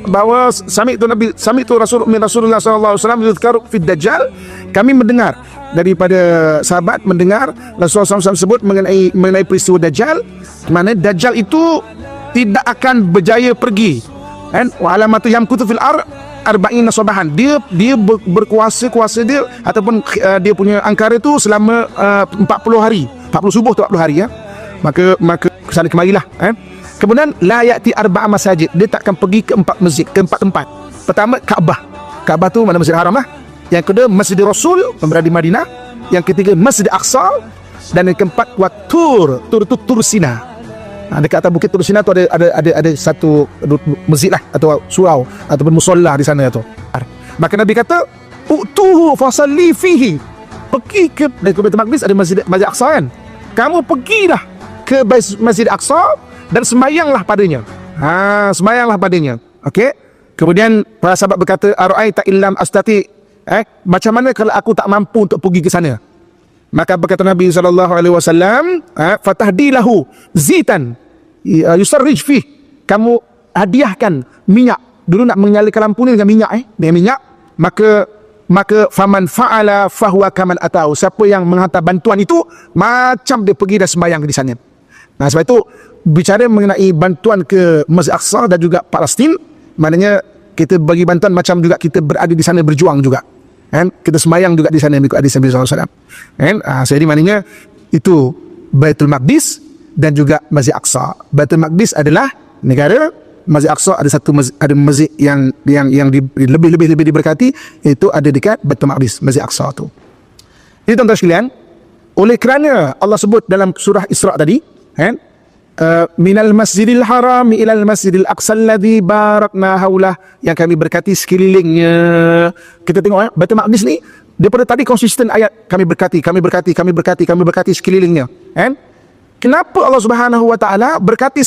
bahawa sami tu Rasulullah sallallahu alaihi wasallam yuzkaru fid dajjal, kami mendengar daripada sahabat mendengar Rasulullah SAW sebut mengenai peristiwa dajjal, mana dajjal itu tidak akan berjaya pergi, kan, wa alamatu yamkutu fil arba'ina sabahan, dia berkuasa dia ataupun dia punya angkara itu selama 40 hari, 40 subuh atau 40 hari, ya. Maka kesana kemarilah, kan. Kemudian la ya'ti arba'a masajid, dia tak akan pergi ke 4 masjid, ke 4 tempat. Pertama Kaabah tu mana Masjid Haram lah. Yang kedua Masjid Rasul yang berada di Madinah. Yang ketiga Masjid Aqsa, dan yang keempat Tur Tur Sina. Dekat atas bukit Tur Sina tu ada satu masjid lah, atau surau ataupun musalla di sana tu. Maka Nabi kata utuhu fasalli fihi, pergi ke Baitul Maqdis, ada Masjid Aqsa, kan. Kamu pergilah ke Masjid Aqsa dan sembayanglah padanya. Sembayanglah padanya. Okey. Kemudian para sahabat berkata, ara'aita illam astati, macam mana kalau aku tak mampu untuk pergi ke sana? Maka berkata Nabi SAW, fatahdilahu zitan yusarrij fih, kamu hadiahkan minyak. Dulu nak menyalakan lampu ni dengan minyak, dengan minyak. Maka faman fa'ala fahuwa kaman atau, siapa yang menghantar bantuan itu macam dia pergi dan sembahyang di sana. Nah, sebab itu bicara mengenai bantuan ke Masjid Aqsa dan juga Palestin, maknanya kita bagi bantuan macam juga kita berada di sana berjuang juga, kan. Kita sembahyang juga di sana mengikut hadis Nabi SAW, kan. Jadi maknanya itu Baitul Maqdis dan juga Masjid Aqsa. Baitul Maqdis adalah negara, Masjid Aqsa ada masjid yang lebih diberkati, itu ada dekat Baitul Maqdis, Masjid Aqsa tu. Jadi tuan-tuan sekalian, oleh kerana Allah sebut dalam surah Isra tadi, kan, minal masjidil haram ilal masjidil aqsa alladhi barakna haulah, yang kami berkati sekelilingnya. Kita tengok, Baitul Maqdis ni daripada tadi konsisten ayat, kami berkati sekelilingnya, kan. Kenapa Allah Subhanahu wa taala berkati